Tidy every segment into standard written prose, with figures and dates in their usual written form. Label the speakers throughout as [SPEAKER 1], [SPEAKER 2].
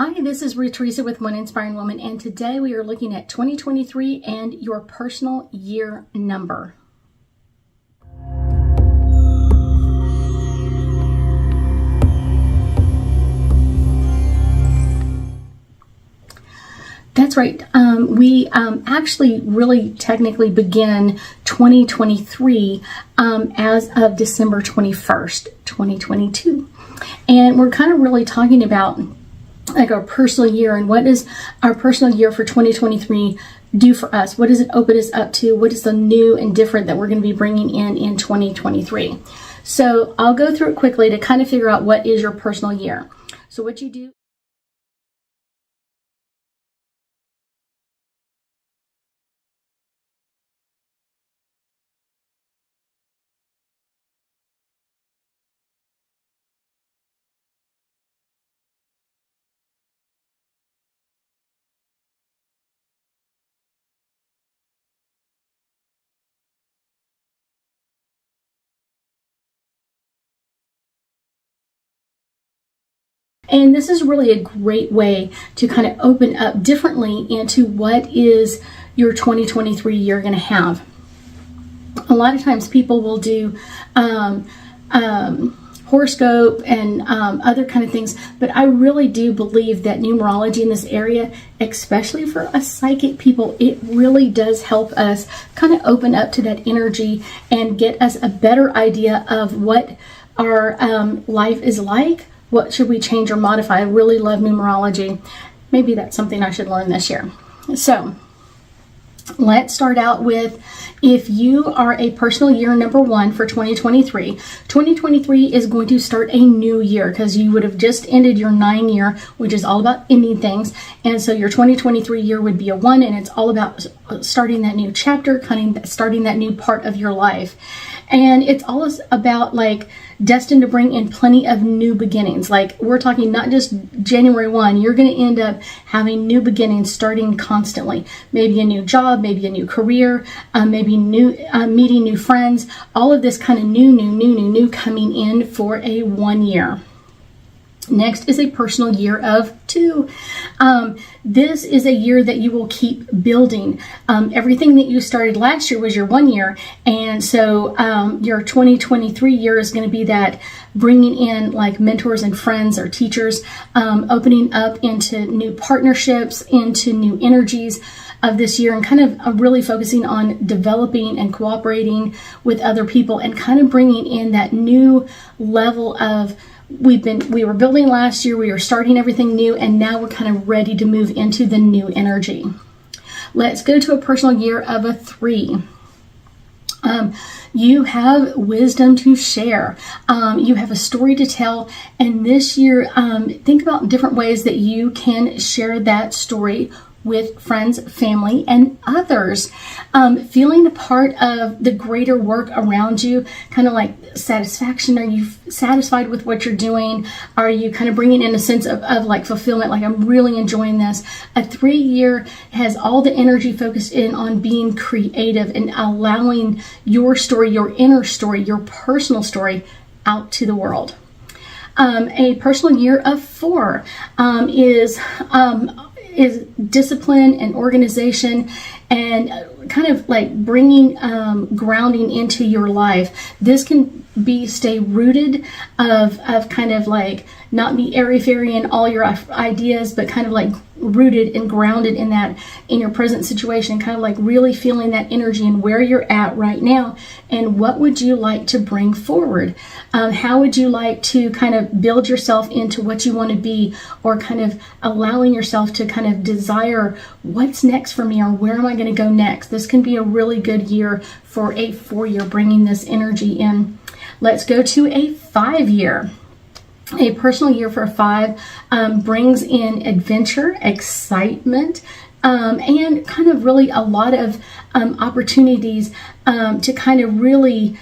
[SPEAKER 1] Hi, this is Ruth Theresa with One Inspiring Woman, and today we are looking at 2023 and your personal year number. That's right. We actually really technically begin 2023 as of December 21st, 2022. And we're kind of really talking about like our personal year and what does our personal year for 2023 do for us? What does it open us up to? What is the new and different that we're going to be bringing in 2023? So I'll go through it quickly to kind of figure out what is your personal year. So what you do. And this is really a great way to kind of open up differently into what is your 2023 year going to have. A lot of times people will do horoscope and other kind of things, but I really do believe that numerology in this area, especially for us psychic people, it really does help us kind of open up to that energy and get us a better idea of what our life is like. What should we change or modify? I really love numerology. Maybe that's something I should learn this year. So let's start out with, if you are a personal year number one for 2023, 2023 is going to start a new year because you would have just ended your 9-year, which is all about ending things. And so your 2023 year would be a 1, and it's all about starting that new chapter, starting that new part of your life. And it's all about like destined to bring in plenty of new beginnings. Like we're talking not just January 1, you're going to end up having new beginnings starting constantly. Maybe a new job, maybe a new career, maybe new meeting new friends, all of this kind of new coming in for a 1 year. Next is a personal year of 2. This is a year that you will keep building. Everything that you started last year was your 1 year. And so your 2023 year is going to be that bringing in like mentors and friends or teachers, opening up into new partnerships, into new energies of this year, and kind of really focusing on developing and cooperating with other people and kind of bringing in that new level of we were building last year, we were starting everything new, and now we're kind of ready to move into the new energy. Let's go to a personal year of a 3. You have wisdom to share. You have a story to tell, and this year, think about different ways that you can share that story with friends, family, and others. Feeling a part of the greater work around you, kind of like satisfaction. Are you satisfied with what you're doing? Are you kind of bringing in a sense of like fulfillment, like I'm really enjoying this? A 3-year has all the energy focused in on being creative and allowing your story, your inner story, your personal story out to the world. A personal year of 4 is discipline and organization and kind of like bringing grounding into your life. This can be stay rooted of kind of like not be airy-fairy in all your ideas, but kind of like rooted and grounded in that, in your present situation, kind of like really feeling that energy and where you're at right now and what would you like to bring forward. How would you like to kind of build yourself into what you want to be, or kind of allowing yourself to kind of desire what's next for me, or where am I going to go next? This can be a really good year for a 4-year, bringing this energy in. Let's go to a 5-year. A personal year for a 5 brings in adventure, excitement, and kind of really a lot of opportunities to kind of really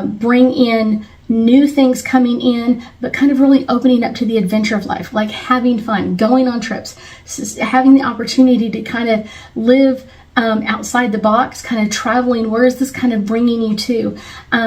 [SPEAKER 1] bring in new things coming in, but kind of really opening up to the adventure of life, like having fun, going on trips, having the opportunity to kind of live outside the box, kind of traveling. Where is this kind of bringing you to?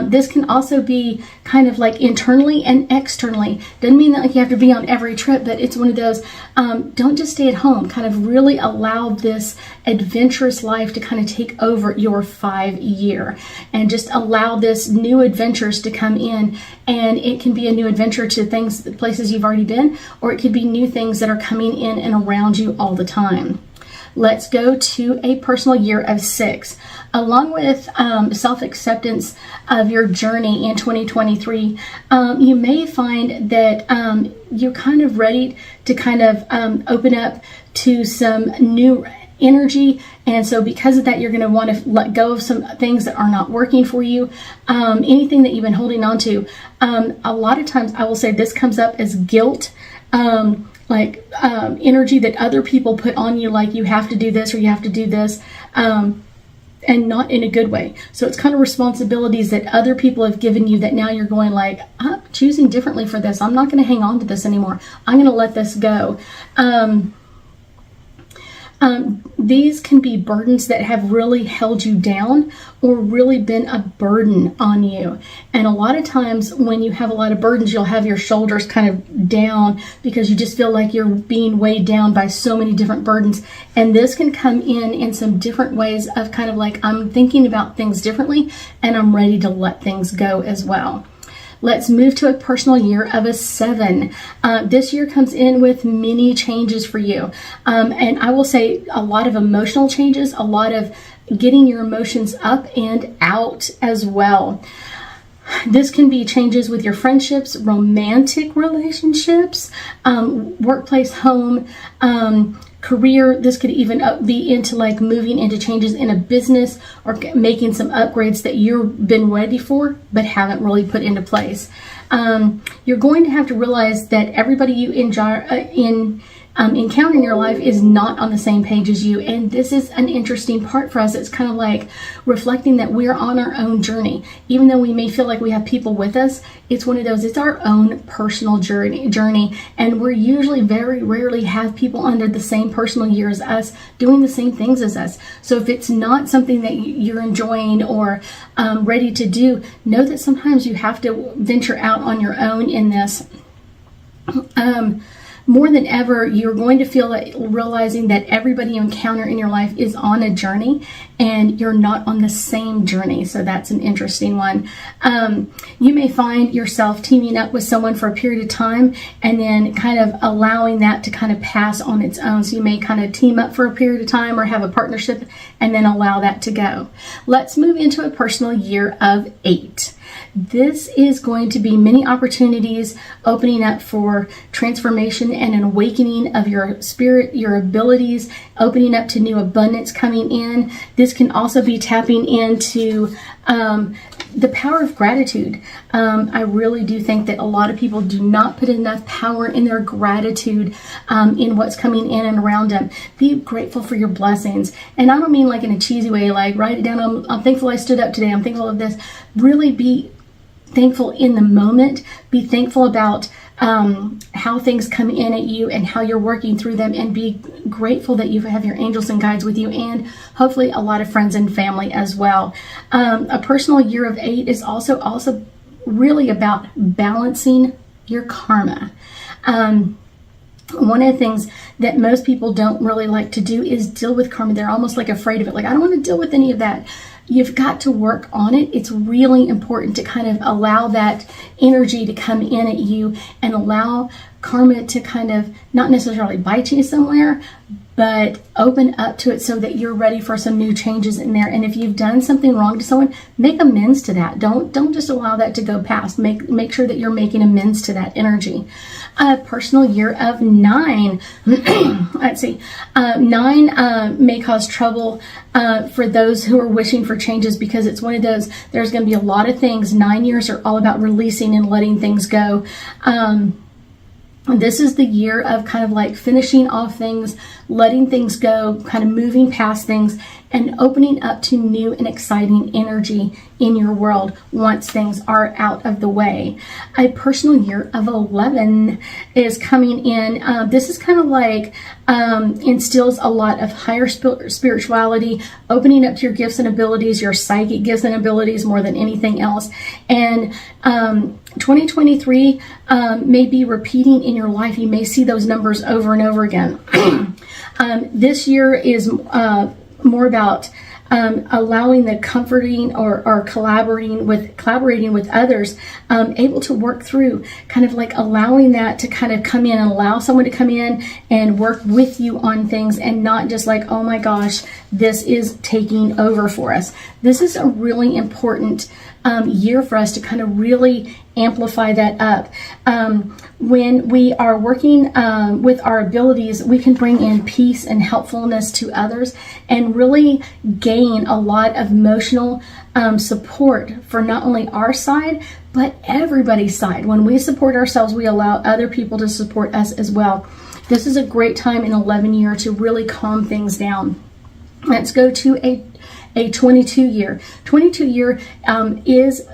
[SPEAKER 1] This can also be kind of like internally and externally. Doesn't mean that like you have to be on every trip, but it's one of those, don't just stay at home. Kind of really allow this adventurous life to kind of take over your 5-year, and just allow this new adventures to come in. And it can be a new adventure to things, places you've already been, or it could be new things that are coming in and around you all the time. Let's go to a personal year of 6. Along with self-acceptance of your journey in 2023, you may find that you're kind of ready to kind of open up to some new energy. And so because of that, you're going to want to let go of some things that are not working for you. Anything that you've been holding on to. A lot of times I will say this comes up as guilt. Energy that other people put on you, like you have to do this or you have to do this, and not in a good way. So it's kind of responsibilities that other people have given you that now you're going like, I'm choosing differently for this. I'm not going to hang on to this anymore. I'm going to let this go. These can be burdens that have really held you down or really been a burden on you. And a lot of times when you have a lot of burdens, you'll have your shoulders kind of down because you just feel like you're being weighed down by so many different burdens. And this can come in some different ways of kind of like, I'm thinking about things differently and I'm ready to let things go as well. Let's move to a personal year of a 7. This year comes in with many changes for you. And I will say a lot of emotional changes, a lot of getting your emotions up and out as well. This can be changes with your friendships, romantic relationships, workplace, home, career. This could even be into like moving into changes in a business or making some upgrades that you've been ready for but haven't really put into place. You're going to have to realize that everybody you encounter in your life is not on the same page as you. And this is an interesting part for us. It's kind of like reflecting that we're on our own journey. Even though we may feel like we have people with us, it's one of those, it's our own personal journey. And we're usually very rarely have people under the same personal year as us doing the same things as us. So if it's not something that you're enjoying or ready to do, know that sometimes you have to venture out on your own in this. More than ever, you're going to feel like realizing that everybody you encounter in your life is on a journey and you're not on the same journey. So that's an interesting one. You may find yourself teaming up with someone for a period of time and then kind of allowing that to kind of pass on its own. So you may kind of team up for a period of time or have a partnership and then allow that to go. Let's move into a personal year of 8. This is going to be many opportunities opening up for transformation and an awakening of your spirit, your abilities, opening up to new abundance coming in. This can also be tapping into the power of gratitude. I really do think that a lot of people do not put enough power in their gratitude in what's coming in and around them. Be grateful for your blessings. And I don't mean like in a cheesy way, like write it down. I'm thankful I stood up today. I'm thankful of this. Really be thankful in the moment. Be thankful about how things come in at you and how you're working through them, and be grateful that you have your angels and guides with you, and hopefully a lot of friends and family as well. A personal year of 8 is also really about balancing your karma. One of the things that most people don't really like to do is deal with karma. They're almost like afraid of it. Like, I don't want to deal with any of that. You've got to work on it. It's really important to kind of allow that energy to come in at you and allow karma to kind of not necessarily bite you somewhere, but open up to it so that you're ready for some new changes in there. And if you've done something wrong to someone, make amends to that. Don't just allow that to go past. Make sure that you're making amends to that energy. A personal year of 9. Let's see. 9 may cause trouble for those who are wishing for changes, because it's one of those, there's going to be a lot of things. 9 years are all about releasing and letting things go. This is the year of kind of like finishing off things, letting things go, kind of moving past things, and opening up to new and exciting energy in your world once things are out of the way. A personal year of 11 is coming in. This is kind of like instills a lot of higher spirituality, opening up to your gifts and abilities, your psychic gifts and abilities more than anything else. And 2023 may be repeating in your life. You may see those numbers over and over again. This year is more about allowing the comforting or collaborating with others, able to work through, kind of like allowing that to kind of come in and allow someone to come in and work with you on things, and not just like, oh my gosh, this is taking over for us. This is a really important year for us to kind of really amplify that up. When we are working with our abilities, we can bring in peace and helpfulness to others and really gain a lot of emotional support for not only our side, but everybody's side. When we support ourselves, we allow other people to support us as well. This is a great time in 11 year to really calm things down. Let's go to a 22 year. 22 year is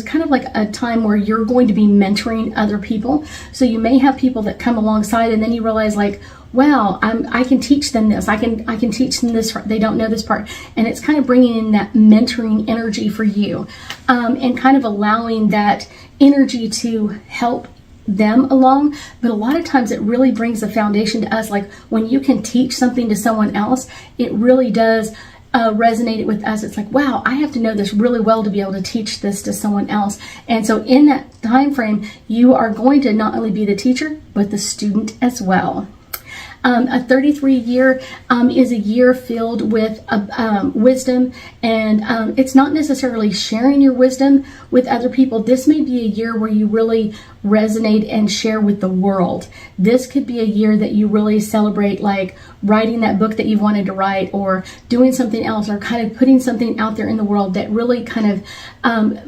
[SPEAKER 1] kind of like a time where you're going to be mentoring other people. So you may have people that come alongside, and then you realize like, wow, I can teach them this. I can teach them this. They don't know this part, and it's kind of bringing in that mentoring energy for you, and kind of allowing that energy to help them along. But a lot of times it really brings a foundation to us. Like when you can teach something to someone else, it really does resonate with us. It's like, wow, I have to know this really well to be able to teach this to someone else. And so in that time frame, you are going to not only be the teacher, but the student as well. A 33 year is a year filled with wisdom, and it's not necessarily sharing your wisdom with other people. This may be a year where you really resonate and share with the world. This could be a year that you really celebrate, like writing that book that you wanted to write, or doing something else, or kind of putting something out there in the world that really kind of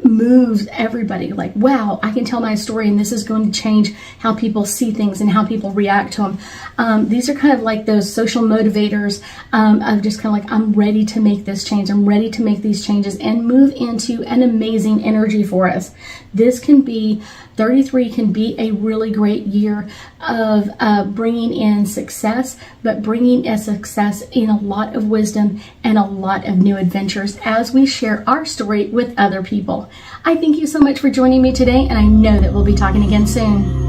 [SPEAKER 1] moves everybody. Like, wow, I can tell my story, and this is going to change how people see things and how people react to them. These are kind of like those social motivators of just kind of like, I'm ready to make this change. I'm ready to make these changes and move into an amazing energy for us. This can be 33 can be a really great year of bringing in success, but bringing a success in a lot of wisdom and a lot of new adventures as we share our story with other people. I thank you so much for joining me today, and I know that we'll be talking again soon.